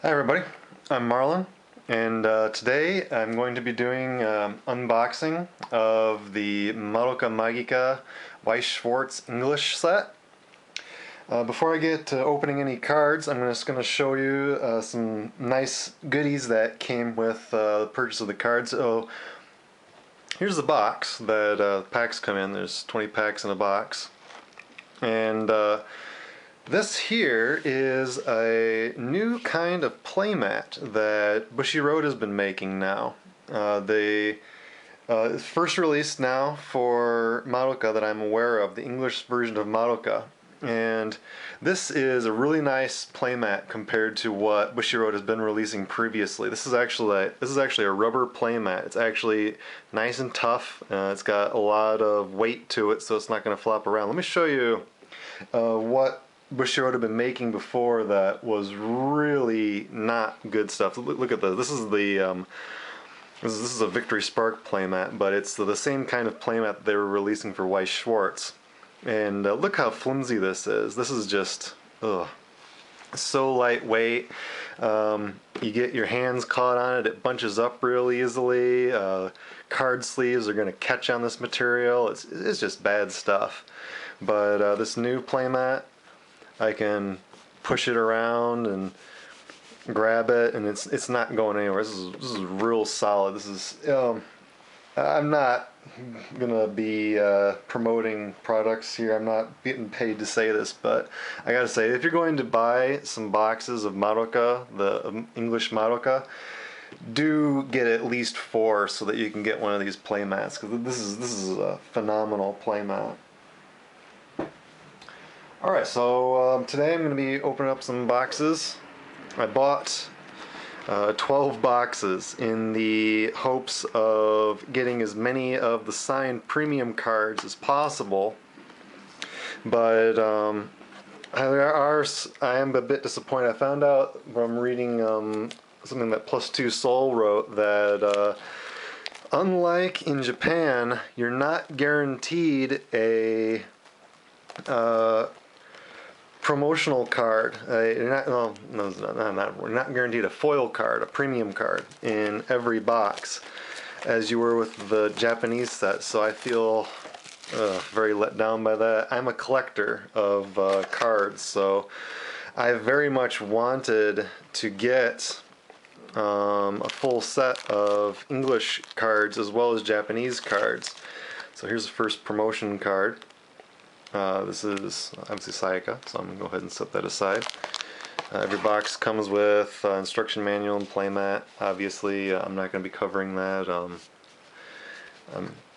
Hi everybody, I'm Marlon, and today I'm going to be doing unboxing of the Madoka Magica Weiss Schwarz English set. Before I get to opening any cards, I'm just going to show you some nice goodies that came with the purchase of the cards. So here's the box that packs come in. There's 20 packs in a box, and this here is a new kind of playmat that Bushiroad has been making now. They first released now for Madoka that I'm aware of, the English version of Madoka. And this is a really nice playmat compared to what Bushiroad has been releasing previously. This is actually a rubber playmat. It's actually nice and tough. It's got a lot of weight to it, so it's not going to flop around. Let me show you what Bushiroad had been making before that was really not good stuff. Look at this. This is the this is a Victory Spark playmat, but it's the same kind of playmat that they were releasing for Weiss Schwarz. And look how flimsy this is. This is just so lightweight. You get your hands caught on it. It bunches up real easily. Card sleeves are going to catch on this material. It's just bad stuff. But this new playmat, I can push it around and grab it, and it's not going anywhere. This is real solid. This is I'm not gonna be promoting products here. I'm not getting paid to say this, but I gotta say, if you're going to buy some boxes of Madoka, the English Madoka, do get at least 4 so that you can get one of these playmats, because this is a phenomenal playmat. Alright, so today I'm going to be opening up some boxes. I bought 12 boxes in the hopes of getting as many of the signed premium cards as possible, but I am a bit disappointed. I found out from reading something that Plus Two Soul wrote that unlike in Japan, you're not guaranteed a promotional card. You're not, well, no, we're not guaranteed a foil card, a premium card in every box, as you were with the Japanese set. So I feel very let down by that. I'm a collector of cards, so I very much wanted to get a full set of English cards as well as Japanese cards. So here's the first promotion card. This is obviously Sayaka, so I'm going to go ahead and set that aside. Every box comes with instruction manual and playmat. Obviously, I'm not going to be covering that.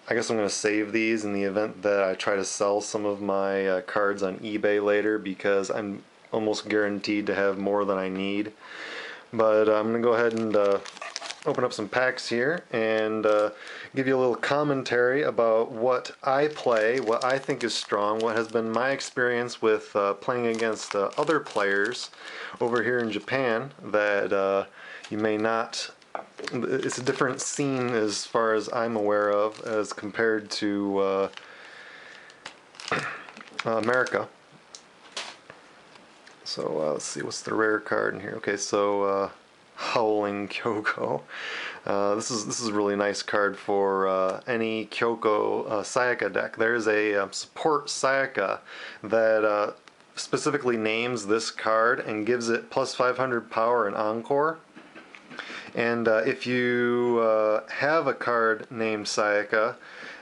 I guess I'm going to save these in the event that I try to sell some of my cards on eBay later, because I'm almost guaranteed to have more than I need. But I'm going to go ahead and open up some packs here and give you a little commentary about what I play, what I think is strong, what has been my experience with playing against other players over here in Japan that you may not. It's a different scene as far as I'm aware of as compared to America. So let's see, what's the rare card in here? Okay, so Howling Kyoko. This is a really nice card for any Kyoko Sayaka deck. There's a support Sayaka that specifically names this card and gives it plus 500 power and Encore. And if you have a card named Sayaka,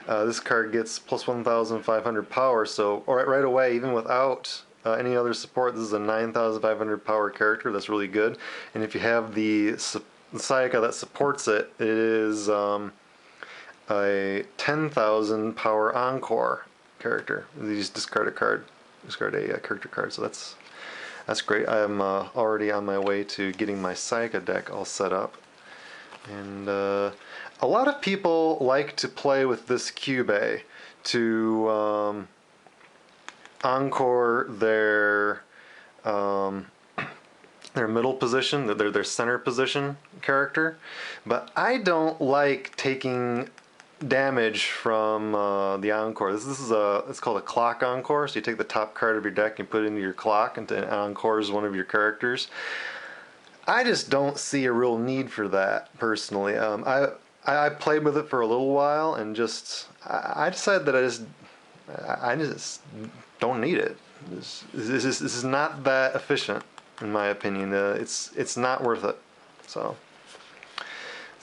this card gets plus 1,500 power. So right away, even without any other support, this is a 9,500 power character. That's really good. And if you have the Sayaka that supports it, it is a 10,000 power Encore character. You just discard a card, discard a character card. So that's great. I'm already on my way to getting my Sayaka deck all set up. And a lot of people like to play with this Cube to encore their middle position, their center position character, but I don't like taking damage from the encore. This is it's called a clock encore. So you take the top card of your deck and put it into your clock, and encore is one of your characters. I just don't see a real need for that personally. I played with it for a little while and I decided that I just don't need it. This is not that efficient in my opinion. It's not worth it. So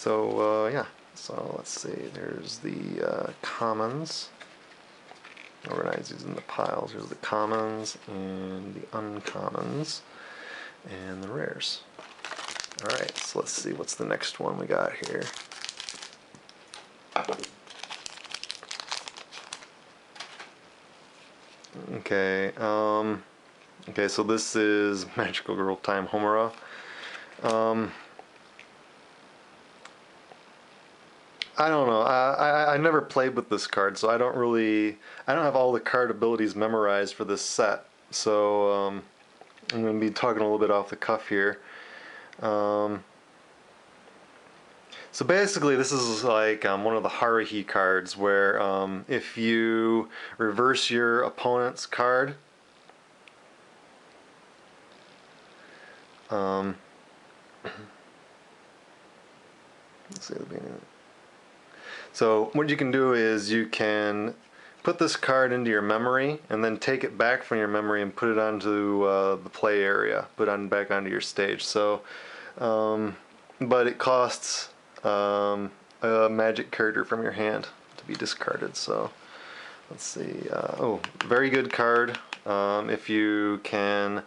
yeah. So let's see. There's the commons. Organize these in the piles. Here's the commons and the uncommons and the rares. Alright, so let's see what's the next one we got here. Okay, okay, so this is Magical Girl Time Homura. I don't know. I never played with this card, so I don't have all the card abilities memorized for this set. So I'm going to be talking a little bit off the cuff here. So basically, this is like one of the Haruhi cards where if you reverse your opponent's card, let's see the beginning. So what you can do is you can put this card into your memory and then take it back from your memory and put it onto the play area, back onto your stage. So, but it costs a magic character from your hand to be discarded. So let's see. Oh, very good card. If you can,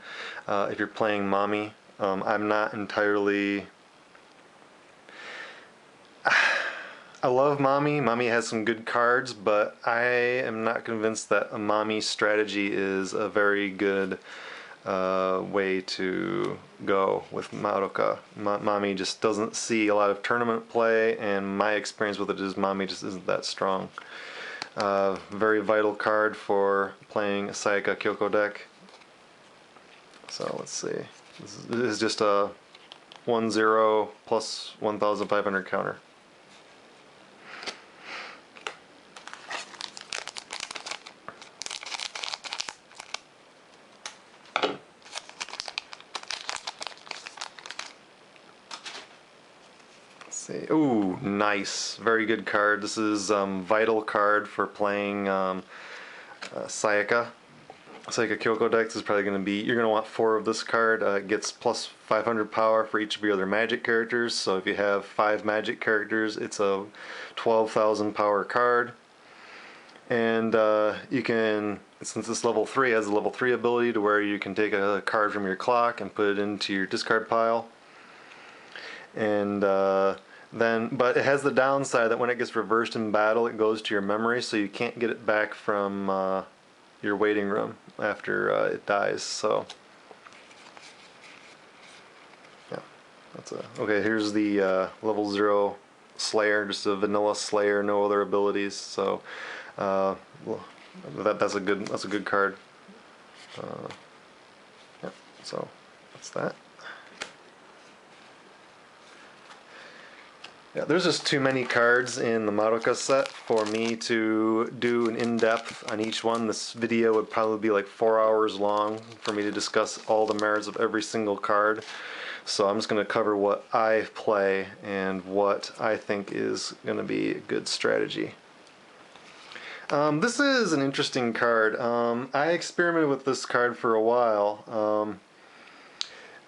if you're playing Mommy, I'm not entirely. I love Mommy. Mommy has some good cards, but I am not convinced that a Mommy strategy is a very good way to go with Madoka. Mommy just doesn't see a lot of tournament play, and my experience with it is Mommy just isn't that strong. Very vital card for playing a Sayaka Kyoko deck. So let's see. This is just a 1-0 plus 1,500 counter. Ooh, nice. Very good card. This is vital card for playing Sayaka. Sayaka Kyoko decks is probably going to be, you're going to want 4 of this card. It gets plus 500 power for each of your other magic characters. So if you have 5 magic characters, it's a 12,000 power card. And you can, since it's level 3, it has a level 3 ability to where you can take a card from your clock and put it into your discard pile. And but it has the downside that when it gets reversed in battle, it goes to your memory, so you can't get it back from your waiting room after it dies. So yeah, that's okay. Here's the level 0 Slayer, just a vanilla Slayer, no other abilities. So well, that's a good card. Yeah, so that's that. Yeah, there's just too many cards in the Madoka set for me to do an in-depth on each one. This video would probably be like 4 hours long for me to discuss all the merits of every single card. So I'm just going to cover what I play and what I think is going to be a good strategy. This is an interesting card. I experimented with this card for a while.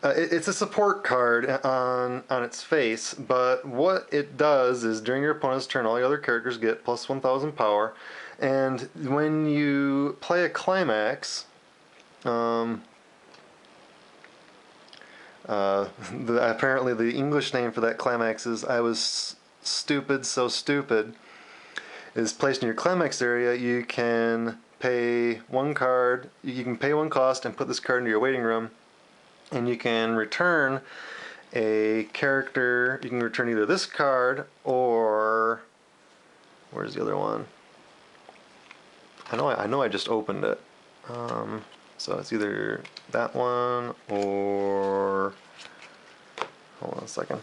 It's a support card on its face, but what it does is during your opponent's turn, all the other characters get plus 1,000 power, and when you play a climax, apparently the English name for that climax is I was stupid, so stupid, is placed in your climax area. You can pay 1 card, you can pay 1 cost and put this card into your waiting room. And you can return a character. You can return either this card or where's the other one? I know I just opened it. So it's either that one or hold on a second.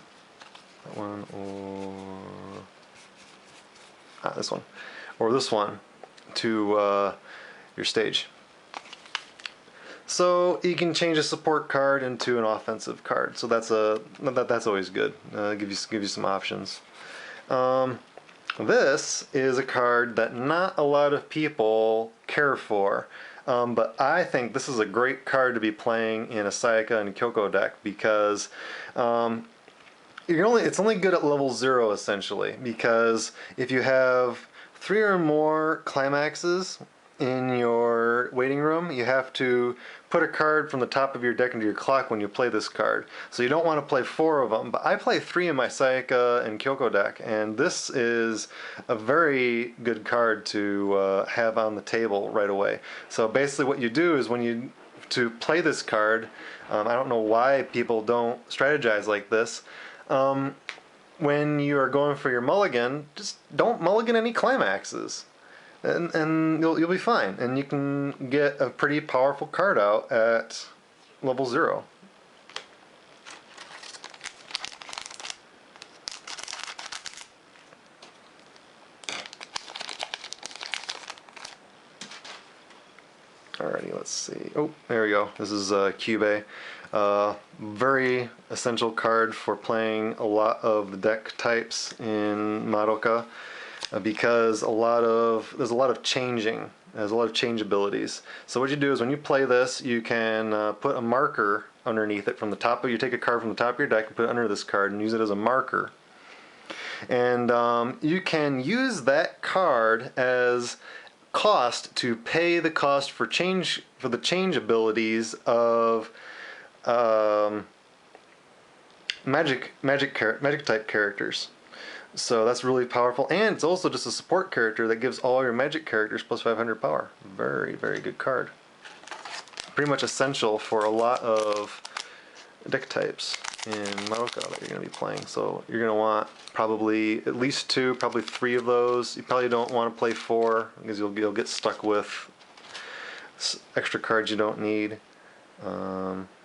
That one or this one or this one to your stage. So you can change a support card into an offensive card. So that's always good. Give you some options. This is a card that not a lot of people care for, but I think this is a great card to be playing in a Sayaka and Kyoko deck because it's only good at level 0 essentially, because if you have 3 or more climaxes in your waiting room, you have to put a card from the top of your deck into your clock when you play this card. So you don't want to play 4 of them, but I play 3 in my Sayaka and Kyoko deck, and this is a very good card to have on the table right away. So basically what you do is to play this card, I don't know why people don't strategize like this, when you are going for your mulligan, just don't mulligan any climaxes. And you'll be fine, and you can get a pretty powerful card out at level 0. Alrighty, let's see. Oh, there we go. This is Cube. Very essential card for playing a lot of the deck types in Madoka. Because there's a lot of changing. There's a lot of change abilities. So what you do is when you play this, you can put a marker underneath it from the top of. You take a card from the top of your deck and put it under this card and use it as a marker. And you can use that card as cost to pay the cost for the change abilities of magic type characters. So that's really powerful, and it's also just a support character that gives all your magic characters plus 500 power. Very, very good card. Pretty much essential for a lot of deck types in Madoka that you're going to be playing. So you're going to want probably at least 2, probably 3 of those. You probably don't want to play 4 because you'll get stuck with extra cards you don't need.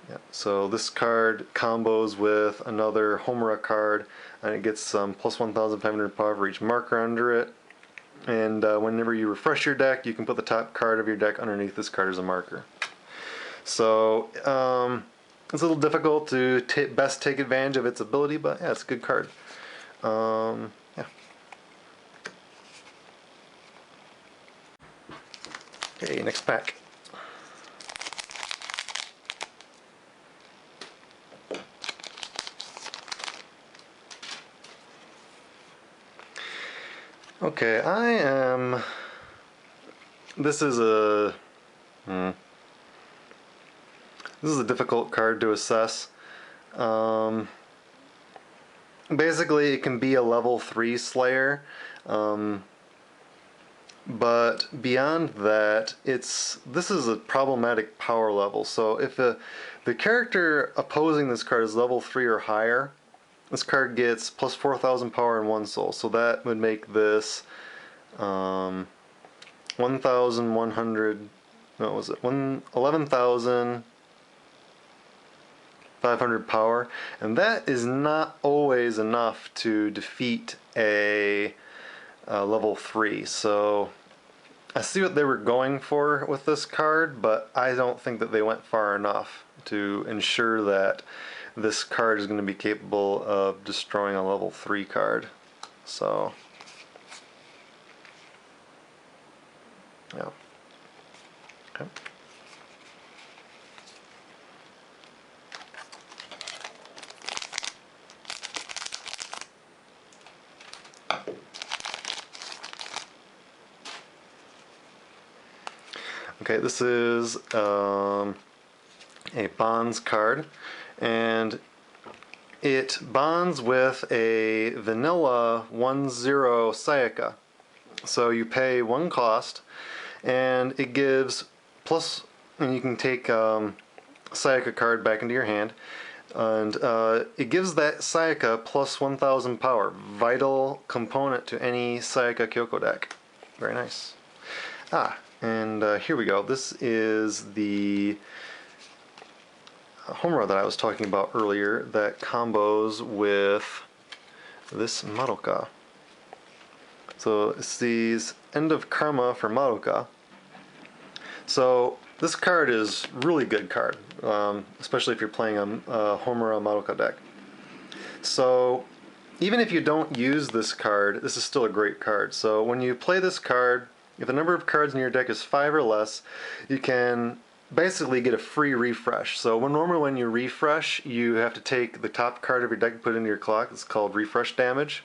Yeah. So this card combos with another Homura card, and it gets plus 1,500 power for each marker under it. And whenever you refresh your deck, you can put the top card of your deck underneath this card as a marker. So it's a little difficult to best take advantage of its ability, but yeah, it's a good card. Yeah. Okay, next pack. Okay, this is a difficult card to assess. Basically, it can be a level 3 Slayer, but beyond that, this is a problematic power level. So if the character opposing this card is level 3 or higher, this card gets plus 4,000 power and 1 soul, so that would make this 1,100. What was it? 11,500 power, and that is not always enough to defeat a level 3. So I see what they were going for with this card, but I don't think that they went far enough to ensure that this card is going to be capable of destroying a level 3 card. So, yeah. Okay. Okay, this is a bonds card, and it bonds with a vanilla 1/0 Sayaka. So you pay 1 cost, and it gives and you can take Sayaka card back into your hand, and it gives that Sayaka plus 1,000 power, vital component to any Sayaka Kyoko deck. Very nice. And here we go. This is the Homura that I was talking about earlier that combos with this Madoka. So it's these End of Karma for Madoka. So This card is really good card, especially if you're playing a Homura Madoka deck. So even if you don't use this card, this is still a great card. So when you play this card, if the number of cards in your deck is 5 or less, you can basically get a free refresh. So normally when you refresh, you have to take the top card of your deck and put it into your clock. It's called refresh damage.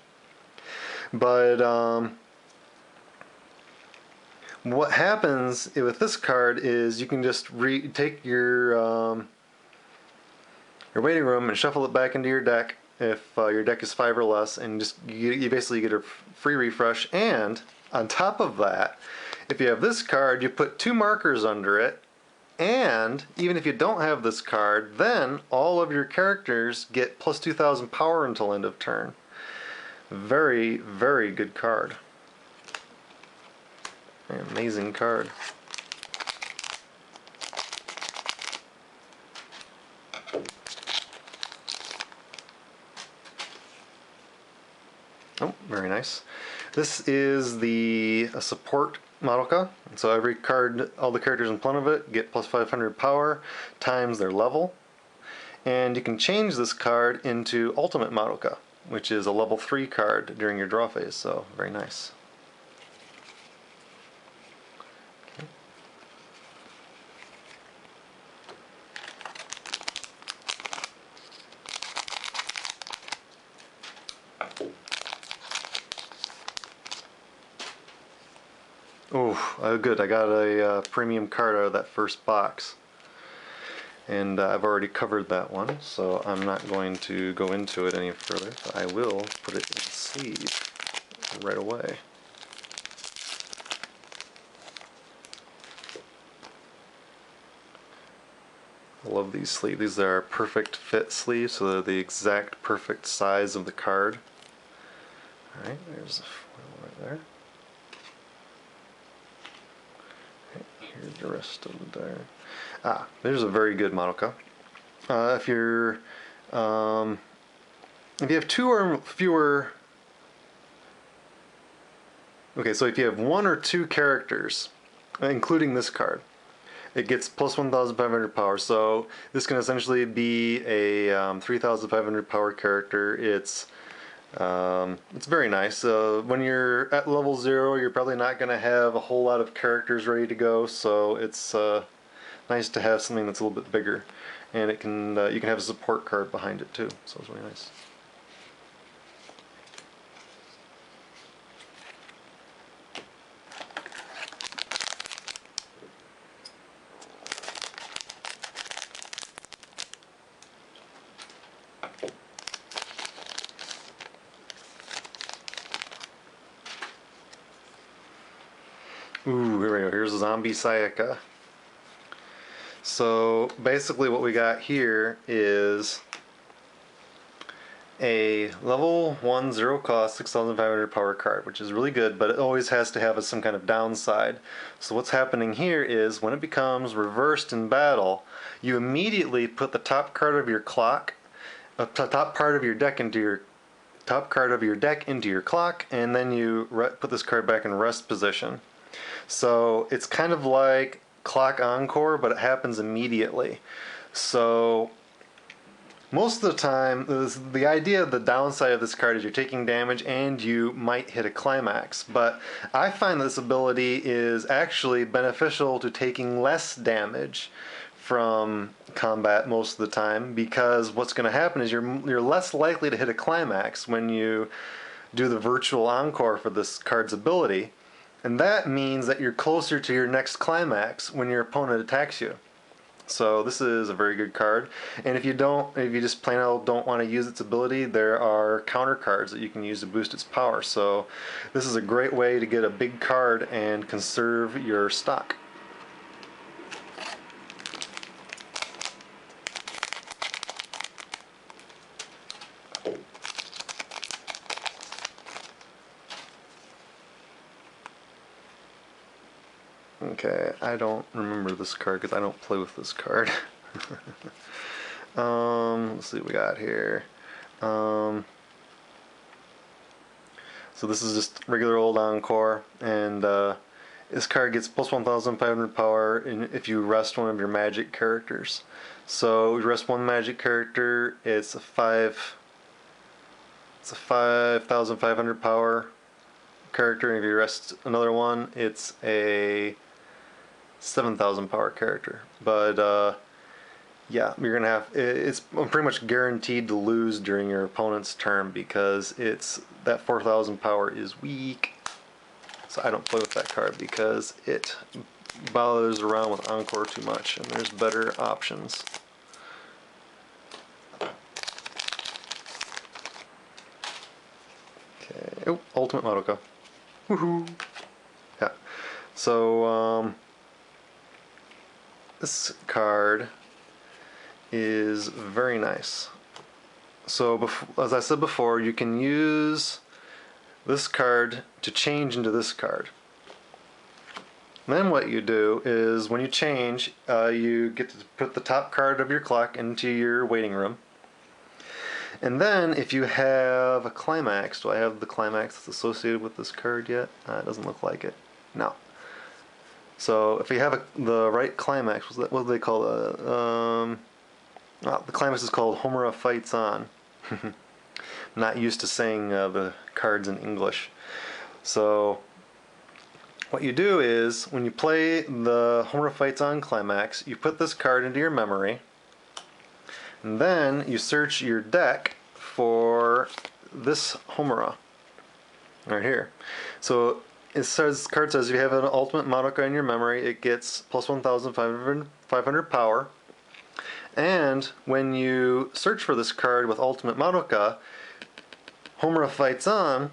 But what happens with this card is you can just take your waiting room and shuffle it back into your deck if your deck is 5 or less, and just you basically get a free refresh. And on top of that, if you have this card, you put 2 markers under it, and even if you don't have this card, then all of your characters get plus 2,000 power until end of turn. Very, very good card. Amazing card. Oh, very nice. This is the support Madoka. So every card, all the characters in front of it get plus 500 power times their level. And you can change this card into Ultimate Madoka, which is a level 3 card during your draw phase. So very nice. Oh, good. I got a premium card out of that first box. And I've already covered that one, so I'm not going to go into it any further. But I will put it in the sleeve right away. I love these sleeves. These are perfect fit sleeves, so they're the exact perfect size of the card. Alright, there's a foil right there. Here's the rest of the die. There's a very good Madoka. If you have 2 or fewer, okay, so if you have 1 or 2 characters, including this card, it gets plus 1,500 power. So this can essentially be a 3,500 power character. It's very nice. When you're at level 0, you're probably not going to have a whole lot of characters ready to go, so it's nice to have something that's a little bit bigger. And it can you can have a support card behind it too, so it's really nice. Ooh, here we go. Here's Zombie Sayaka. So basically what we got here is a level 1 0 cost 6,500 power card, which is really good, but it always has to have some kind of downside. So what's happening here is when it becomes reversed in battle, you immediately put the top card of your clock, top part of your deck into your top card of your deck into your clock, and then you put this card back in rest position. So it's kind of like Clock Encore, but it happens immediately. So most of the time, the idea of the downside of this card is you're taking damage and you might hit a climax. But I find this ability is actually beneficial to taking less damage from combat most of the time, because what's going to happen is you're less likely to hit a climax when you do the virtual encore for this card's ability. And that means that you're closer to your next climax when your opponent attacks you. So this is a very good card. And if you just plain out don't want to use its ability, there are counter cards that you can use to boost its power. So this is a great way to get a big card and conserve your stock. Okay, I don't remember this card because I don't play with this card. Let's see what we got here. So this is just regular old Encore, and This card gets plus 1,500 power if you rest one of your magic characters. So you rest one magic character, it's a 5,500 power character, and if you rest another one, it's a 7,000 power character. But yeah, you're gonna have it's pretty much guaranteed to lose during your opponent's turn because it's that 4,000 power is weak. So I don't play with that card because it bothers around with Encore too much, and there's better options. Okay. Oh, Ultimate Madoka. Woohoo! Yeah. So this card is very nice. So as I said before, you can use this card to change into this card. And then what you do is when you change, you get to put the top card of your clock into your waiting room. And then if you have a climax, do I have the climax that's associated with this card yet? It doesn't look like it. No. So if you have the right climax, what do they call it? The climax is called Homura Fights On. I'm not used to saying the cards in English. So what you do is when you play the Homura Fights On climax, you put this card into your memory, and then you search your deck for this Homura right here. So it says, card says if you have an Ultimate Madoka in your memory, it gets plus 1,500 power. And when you search for this card with Ultimate Madoka, Homura Fights On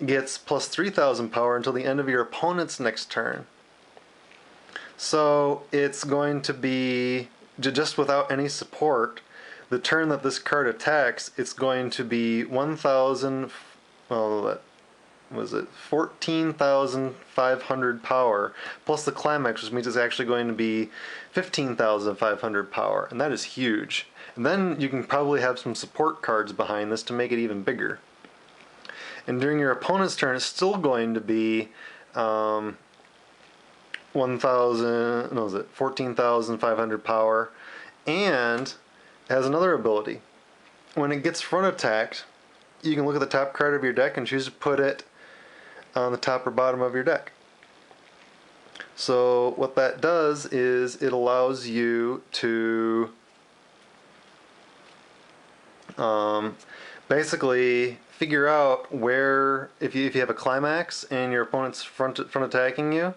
gets plus 3,000 power until the end of your opponent's next turn. So it's going to be, just without any support, the turn that this card attacks, it's going to be 1,000, well, was it 14,500 power plus the climax, which means it's actually going to be 15,500 power, and that is huge. And then you can probably have some support cards behind this to make it even bigger. And during your opponent's turn, it's still going to be 14,500 power, and it has another ability. When it gets front attacked, you can look at the top card of your deck and choose to put it on the top or bottom of your deck. So what that does is it allows you to basically figure out where, if you have a climax and your opponent's front attacking you,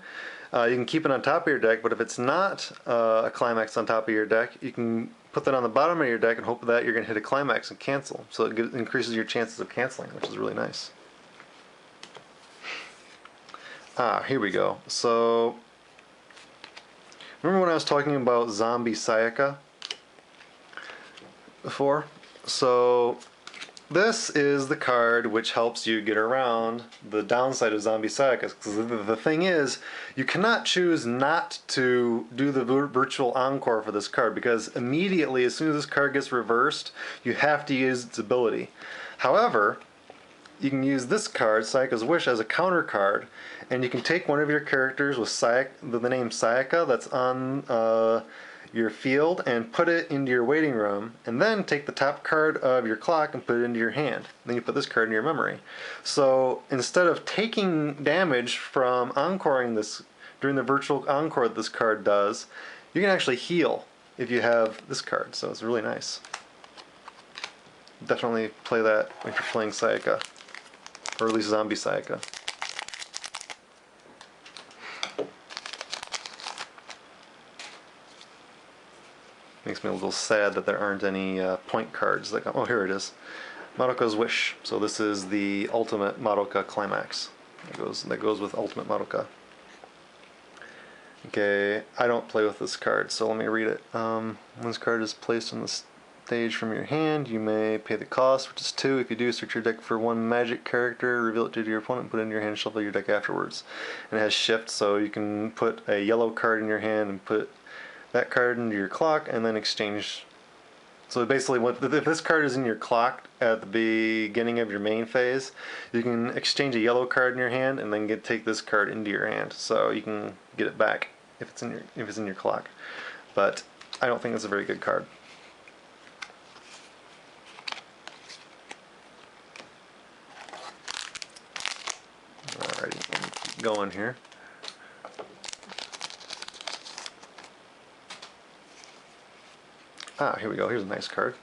you can keep it on top of your deck, but if it's not a climax on top of your deck, you can put that on the bottom of your deck and hope that you're going to hit a climax and cancel. So it increases your chances of canceling, which is really nice. Here we go. So, remember when I was talking about Zombie Sayaka before? So, this is the card which helps you get around the downside of Zombie Sayaka. Because the thing is, you cannot choose not to do the virtual encore for this card, because immediately, as soon as this card gets reversed, you have to use its ability. However, you can use this card, Sayaka's Wish, as a counter card, and you can take one of your characters with the name Sayaka that's on your field and put it into your waiting room, and then take the top card of your clock and put it into your hand. Then you put this card in your memory. So instead of taking damage from encoring this during the virtual encore that this card does, you can actually heal if you have this card. So it's really nice. Definitely play that if you're playing Sayaka, or at least Zombie Sayaka. Makes me a little sad that there aren't any point cards that come. Oh, here it is. Madoka's Wish. So this is the Ultimate Madoka Climax. That goes with Ultimate Madoka. Okay, I don't play with this card, so let me read it. When this card is placed on the stage from your hand, you may pay the cost, which is 2. If you do, search your deck for one magic character, reveal it to your opponent, put it in your hand, and shuffle your deck afterwards. And it has shift, so you can put a yellow card in your hand and put that card into your clock, and then exchange So basically, if this card is in your clock at the beginning of your main phase, you can exchange a yellow card in your hand and then take this card into your hand, so you can get it back if it's in your clock. But I don't think it's a very good card. Alrighty, let me keep going here. Ah, here we go. Here's a nice card.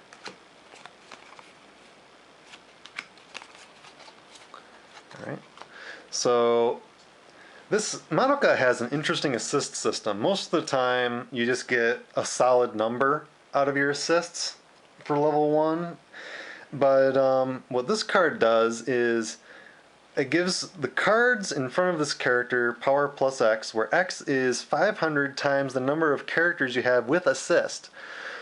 Alright. So, this Madoka has an interesting assist system. Most of the time, you just get a solid number out of your assists for level 1. But what this card does is it gives the cards in front of this character power plus X, where X is 500 times the number of characters you have with assist.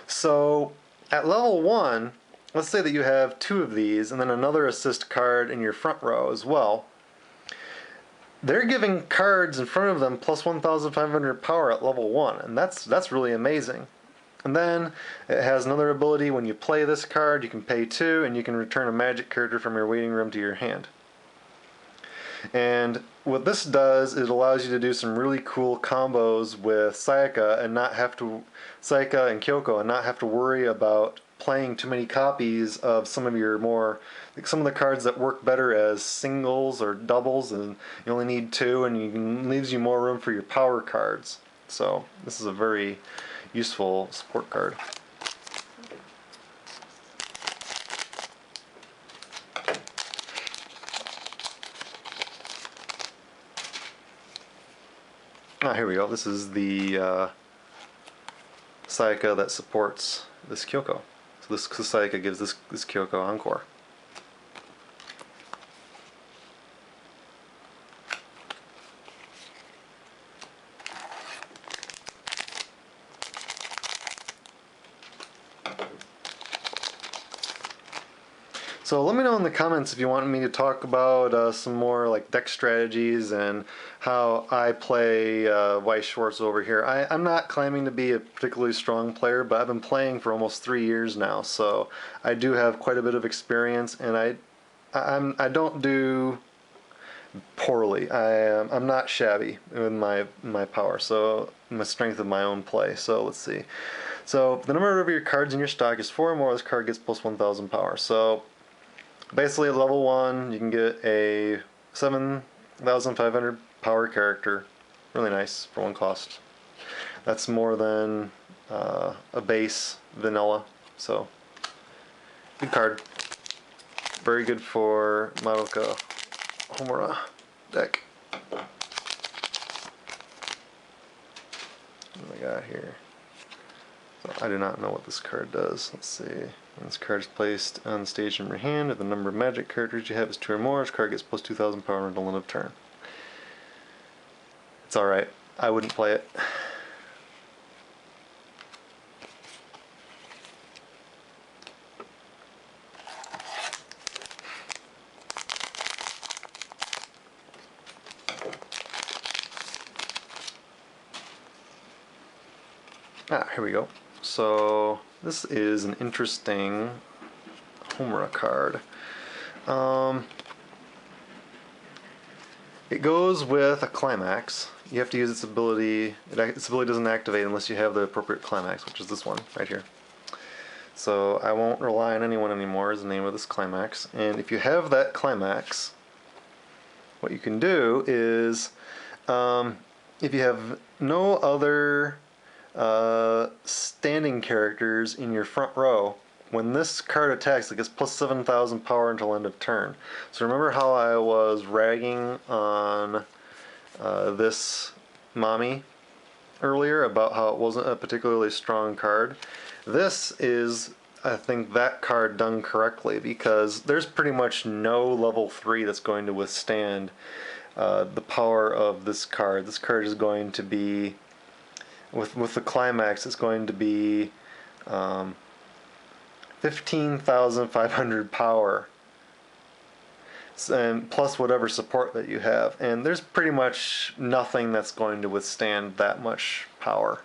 So at level 1, let's say that you have 2 of these and then another assist card in your front row as well. They're giving cards in front of them plus 1,500 power at level 1, and that's really amazing. And then it has another ability: when you play this card, you can pay 2 and you can return a magic character from your waiting room to your hand. And what this does, it allows you to do some really cool combos with Sayaka and Sayaka and Kyoko, and not have to worry about playing too many copies of some of the cards that work better as singles or doubles, and you only need 2, and it leaves you more room for your power cards. So this is a very useful support card. Ah, here we go. This is the Sayaka that supports this Kyoko. So this Sayaka gives this Kyoko Encore. So let me know in the comments if you want me to talk about some more like deck strategies and how I play Weiss Schwarz over here. I'm not claiming to be a particularly strong player, but I've been playing for almost 3 years now, so I do have quite a bit of experience, and I don't do poorly. I'm not shabby in my power, so my strength of my own play. So let's see. So the number of your cards in your stock is 4 or more. This card gets plus 1,000 power. So basically, at level 1, you can get a 7,500 power character. Really nice for 1 cost. That's more than a base vanilla. So, good card. Very good for Madoka Homura deck. What do I got here? So I do not know what this card does. Let's see. When this card is placed on the stage in your hand, if the number of magic characters you have is 2 or more, this card gets plus 2,000 power until end of turn. It's alright. I wouldn't play it. Ah, here we go. So this is an interesting Homura card. It goes with a climax. You have to use its ability. Its ability doesn't activate unless you have the appropriate climax, which is this one right here. So I won't rely on anyone anymore is the name of this climax. And if you have that climax, what you can do is, if you have no other standing characters in your front row, when this card attacks, it gets plus 7,000 power until end of turn. So remember how I was ragging on this Mami earlier about how it wasn't a particularly strong card? This is, I think, that card done correctly, because there's pretty much no level 3 that's going to withstand the power of this card. This card is going to be, with the climax, it's going to be 15,500 power, and plus whatever support that you have. And there's pretty much nothing that's going to withstand that much power.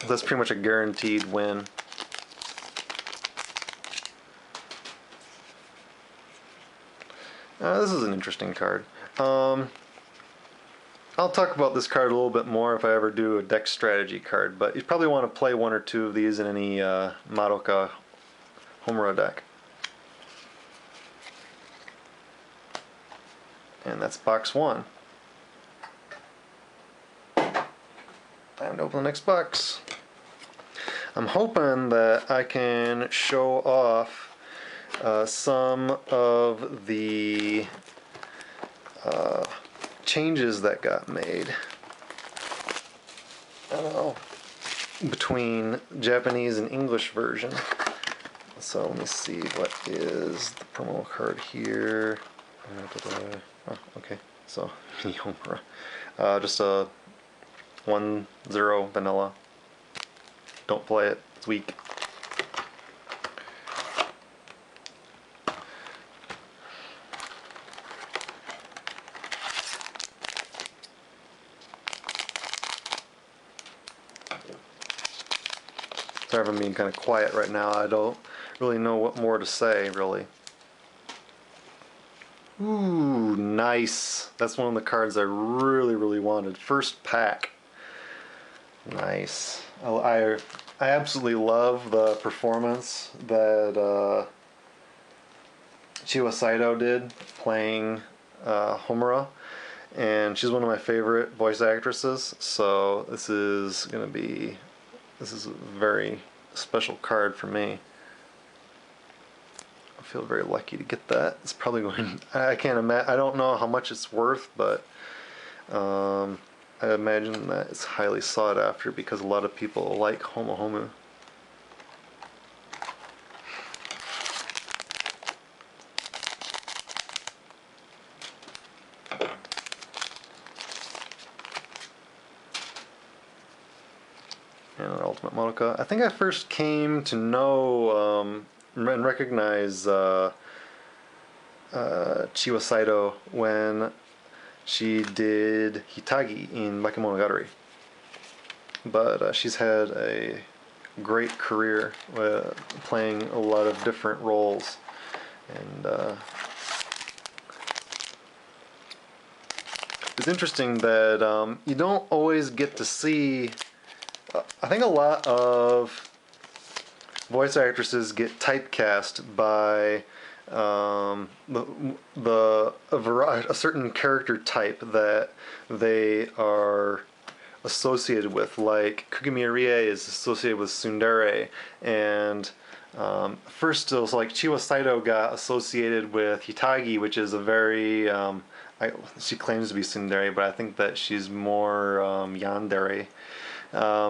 That's pretty much a guaranteed win. This is an interesting card. I'll talk about this card a little bit more if I ever do a deck strategy card, but you probably want to play one or two of these in any Madoka Homura deck. And that's box one. Time to open the next box. I'm hoping that I can show off some of the changes that got made. I don't know, between Japanese and English version. So let me see, what is the promo card here? Oh, okay, so mini Homura. Just a 1-0 vanilla. Don't play it, it's weak. Sorry if I'm being kind of quiet right now. I don't really know what more to say, really. Ooh, nice. That's one of the cards I really wanted. First pack. Nice. I absolutely love the performance that Chiwa Saito did playing Homura, and she's one of my favorite voice actresses. So this is a very special card for me. I feel very lucky to get that. It's probably going. I can't imagine. I don't know how much it's worth, but I imagine that it's highly sought after because a lot of people like Homo Homu. And Ultimate Madoka. I think I first came to know and recognize Chiwa Saito when she did Hitagi in Bakemonogatari. But she's had a great career playing a lot of different roles. And it's interesting that you don't always get to see. I think a lot of voice actresses get typecast by a certain character type that they are associated with. Like Kugumi Rie is associated with tsundere, and first it was like Chiwa Saito got associated with Hitagi, which is a very she claims to be tsundere, but I think that she's more yandere.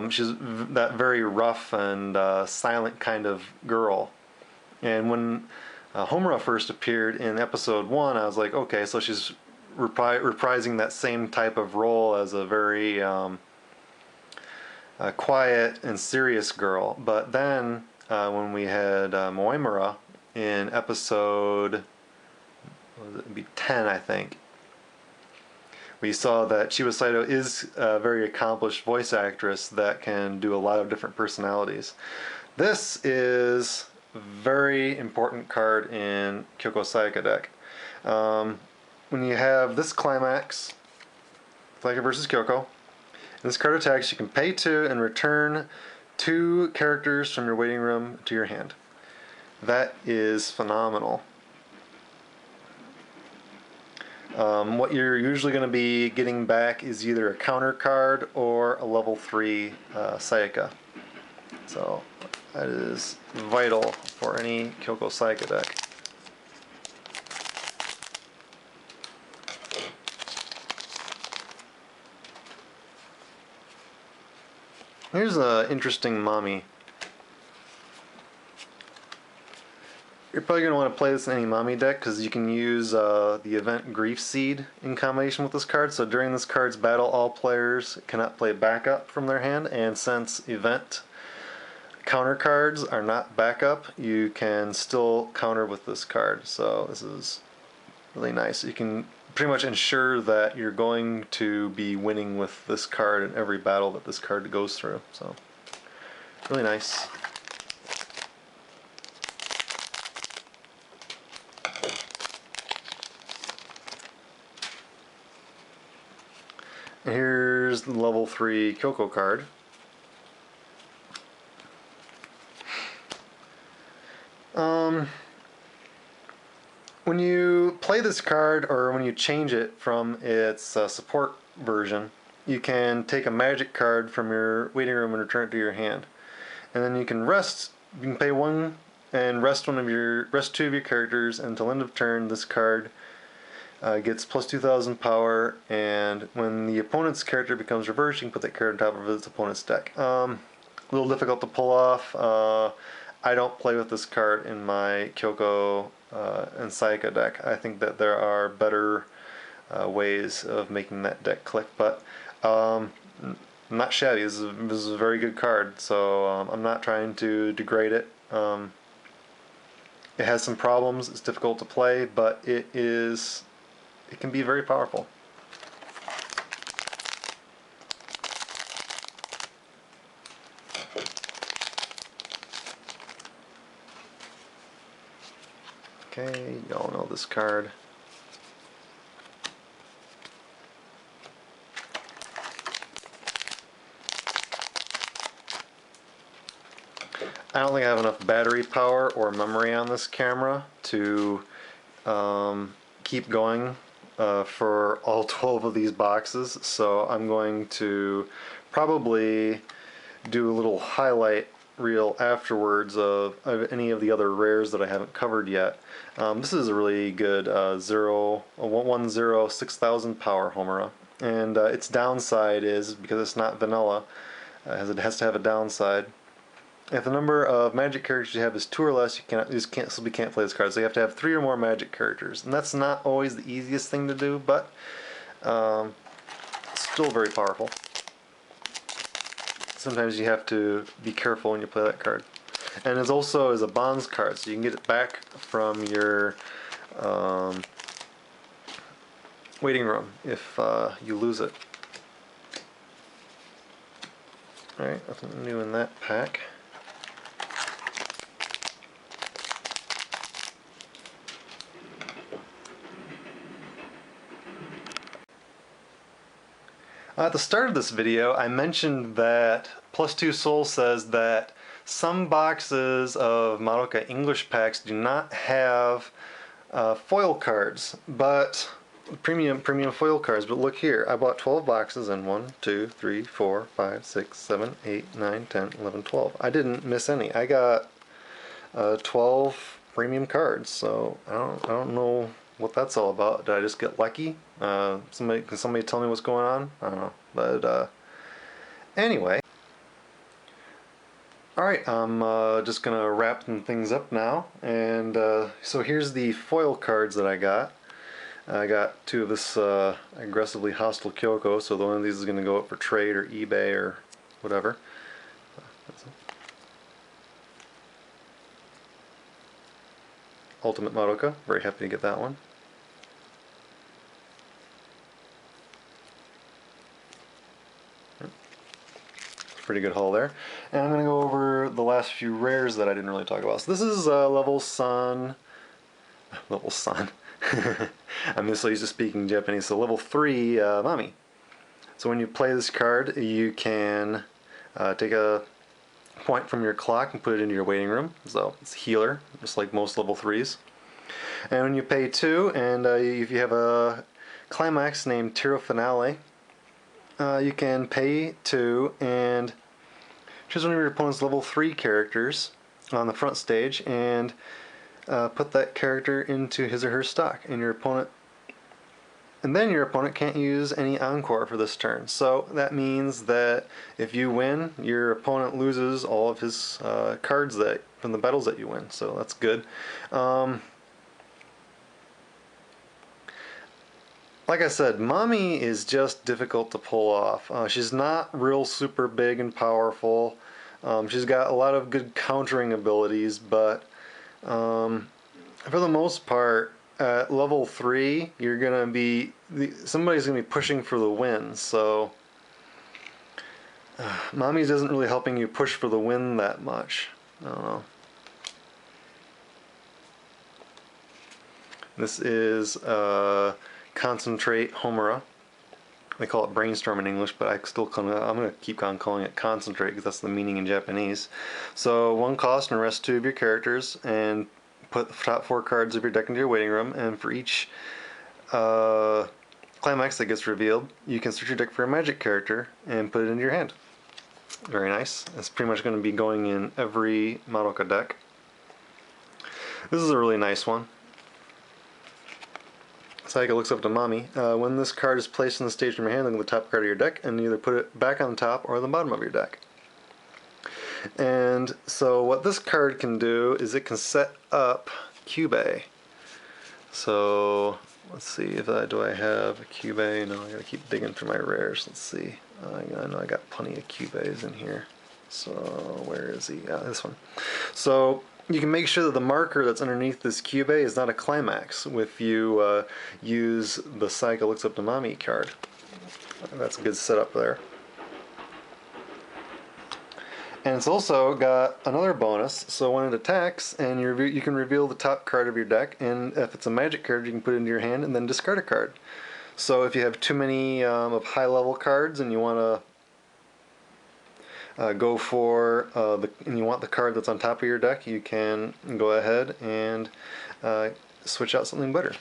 She's that very rough and silent kind of girl. And when Homura first appeared in episode 1, I was like, okay, so she's reprising that same type of role as a very quiet and serious girl. But then when we had Moemura in episode, it'd be 10, I think, we saw that Chiwa Saito is a very accomplished voice actress that can do a lot of different personalities. This is a very important card in Kyoko Sayaka deck. When you have this climax, Sayaka versus Kyoko, and this card attacks, you can pay 2 and return 2 characters from your waiting room to your hand. That is phenomenal. What you're usually going to be getting back is either a counter card or a level 3 Sayaka. So that is vital for any Kyoko Sayaka deck. Here's an interesting Mami. You're probably going to want to play this in any Mami deck because you can use the event Grief Seed in combination with this card. So during this card's battle, all players cannot play backup from their hand, and since event counter cards are not backup, you can still counter with this card. So this is really nice. You can pretty much ensure that you're going to be winning with this card in every battle that this card goes through. So Really nice. And here's the level 3 Kyoko card. When you play this card, or when you change it from its support version, you can take a magic card from your waiting room and return it to your hand. And then you can rest, you can pay one and rest two of your characters, and until end of turn this card gets plus 2,000 power, and when the opponent's character becomes reversed, you can put that card on top of its opponent's deck. A little difficult to pull off. I don't play with this card in my Kyoko and Sayaka deck. I think that there are better ways of making that deck click, but not shabby. This is a very good card, so I'm not trying to degrade it. It has some problems. It's difficult to play, but it can be very powerful. Okay, y'all know this card. I don't think I have enough battery power or memory on this camera to keep going for all 12 of these boxes, so I'm going to probably do a little highlight reel afterwards of any of the other rares that I haven't covered yet. This is a really good 6,000 power Homura, and its downside is, because it's not vanilla, it has to have a downside. If the number of magic characters you have is 2 or less, you simply can't play this card. So you have to have 3 or more magic characters, and that's not always the easiest thing to do, but it's still very powerful. Sometimes you have to be careful when you play that card. And it also is a bonds card, so you can get it back from your waiting room if you lose it. Alright, nothing new in that pack. At the start of this video, I mentioned that Plus 2 Soul says that some boxes of Madoka English packs do not have foil cards, but premium foil cards. But look here, I bought 12 boxes, and 1, 2, 3, 4, 5, 6, 7, 8, 9, 10, 11, 12. I didn't miss any. I got 12 premium cards, so I don't know what that's all about. Did I just get lucky? Can somebody tell me what's going on? I don't know. But anyway, all right. I'm just gonna wrap things up now, and so here's the foil cards that I got. I got 2 of this aggressively hostile Kyoko, so one of these is gonna go up for trade or eBay or whatever. Ultimate Madoka, very happy to get that one. Pretty good haul there. And I'm going to go over the last few rares that I didn't really talk about. So this is level Sun. I'm just so used to speaking Japanese. So level 3 Mami. So when you play this card, you can take a point from your clock and put it into your waiting room. So it's a healer, just like most level 3s. And when you pay 2, and if you have a climax named Tiro Finale, you can pay 2 and choose one of your opponent's level 3 characters on the front stage and put that character into his or her stock. And your opponent can't use any encore for this turn. So that means that if you win, your opponent loses all of his cards from the battles that you win. So that's good. Like I said, Mami is just difficult to pull off. She's not real super big and powerful. She's got a lot of good countering abilities, but for the most part, at level 3, you're gonna be somebody's gonna be pushing for the win. So Mommy's isn't really helping you push for the win that much. I don't know. This is concentrate Homura. They call it brainstorm in English, but I'm going to keep on calling it concentrate because that's the meaning in Japanese. So 1 cost and rest 2 of your characters, and put the top 4 cards of your deck into your waiting room, and for each climax that gets revealed, you can search your deck for a magic character and put it into your hand. Very nice. It's pretty much going to be going in every Madoka deck. This is a really nice one. Saika looks up to Mommy. When this card is placed on the stage from your hand, look at the top card of your deck and either put it back on the top or the bottom of your deck. And so what this card can do is it can set up Kyubey. So let's see if do I have a Kyubey? No, I gotta keep digging through my rares. Let's see. I know I got plenty of Kyubeys in here. So where is he? This one. So you can make sure that the marker that's underneath this Kyubey is not a climax if you use the Saika looks up to Mommy card. That's a good setup there. And it's also got another bonus, so when it attacks, and you can reveal the top card of your deck, and if it's a magic card, you can put it into your hand and then discard a card. So if you have too many of high-level cards and you want to go for and you want the card that's on top of your deck, you can go ahead and switch out something better.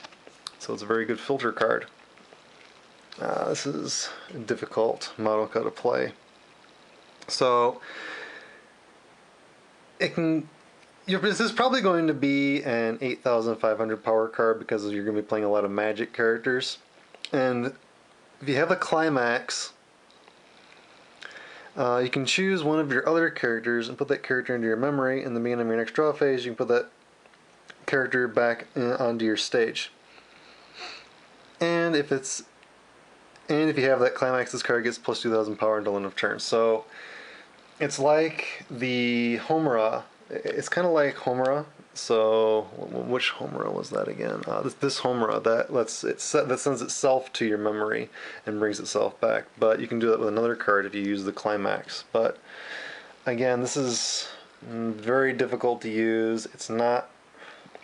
So it's a very good filter card. This is difficult Madoka to play. So this is probably going to be an 8,500 power card because you're going to be playing a lot of magic characters. And if you have a climax, you can choose one of your other characters and put that character into your memory. In the beginning of your next draw phase, you can put that character back onto your stage. And if you have that climax, this card gets plus 2,000 power until end of turn. So it's like the Homura. It's kind of like Homura. So which Homura was that again? This Homura that sends itself to your memory and brings itself back. But you can do that with another card if you use the climax. But again, this is very difficult to use. It's not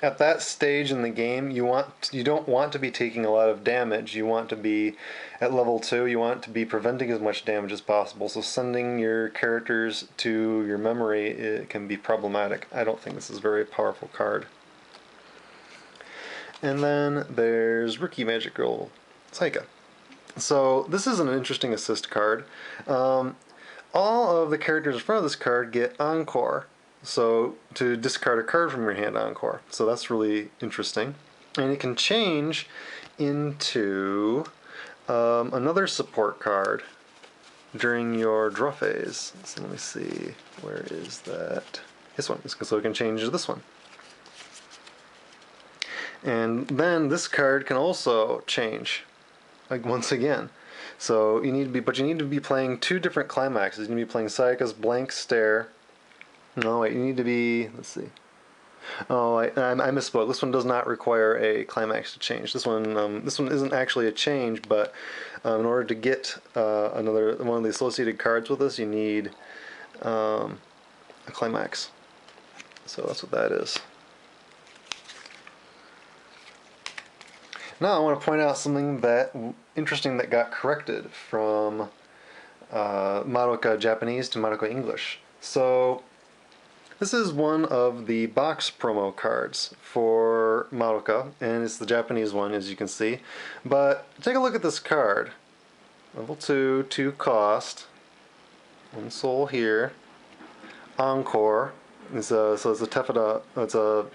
at that stage in the game. You don't want to be taking a lot of damage. You want to be at level 2. You want to be preventing as much damage as possible. So sending your characters to your memory, it can be problematic. I don't think this is a very powerful card. And then there's Rookie Magic Girl Saika. So this is an interesting assist card. All of the characters in front of this card get Encore. So to discard a card from your hand, Encore. So that's really interesting. And it can change into another support card during your draw phase. So let me see, where is that? This one. So it can change to this one. And then this card can also change, like once again. So you need to be playing 2 different climaxes. You need to be playing Saika's Blank Stare. No, wait, you need to be, let's see. Oh, I misspoke. This one does not require a climax to change. This one isn't actually a change, but in order to get another one of the associated cards with this, you need a climax. So that's what that is. Now I want to point out something interesting that got corrected from Madoka Japanese to Madoka English. So this is one of the box promo cards for Madoka, and it's the Japanese one, as you can see. But take a look at this card. Level 2, 2 cost, 1 soul here. Encore. So it's a Tefada. It's a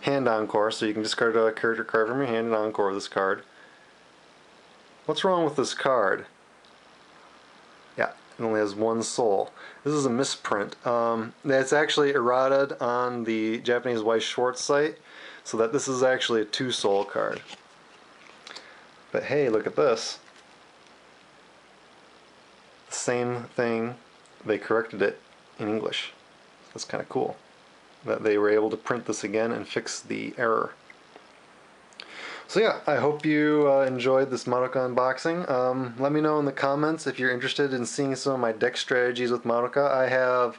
hand Encore, so you can discard a character card from your hand and Encore this card. What's wrong with this card? Yeah, it only has 1 soul. This is a misprint. It's actually errated on the Japanese Weiss Schwarz site, so that this is actually a 2 soul card. But hey, look at this. The same thing, they corrected it in English. That's kind of cool that they were able to print this again and fix the error. So yeah, I hope you enjoyed this Madoka unboxing. Let me know in the comments if you're interested in seeing some of my deck strategies with Madoka. I have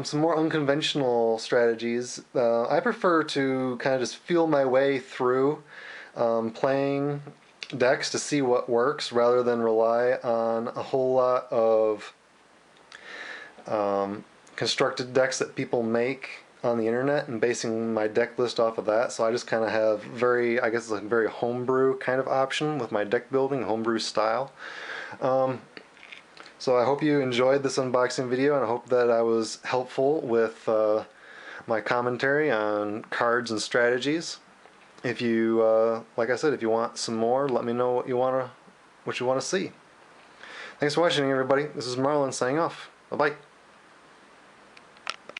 some more unconventional strategies. I prefer to kind of just feel my way through playing decks to see what works rather than rely on a whole lot of constructed decks that people make on the internet and basing my deck list off of that. So I just kind of have I guess it's a very homebrew kind of option with my deck building, homebrew style. So I hope you enjoyed this unboxing video, and I hope that I was helpful with my commentary on cards and strategies. If you, like I said, if you want some more, let me know what you want to see. Thanks for watching, everybody. This is Marlon signing off. Bye-bye.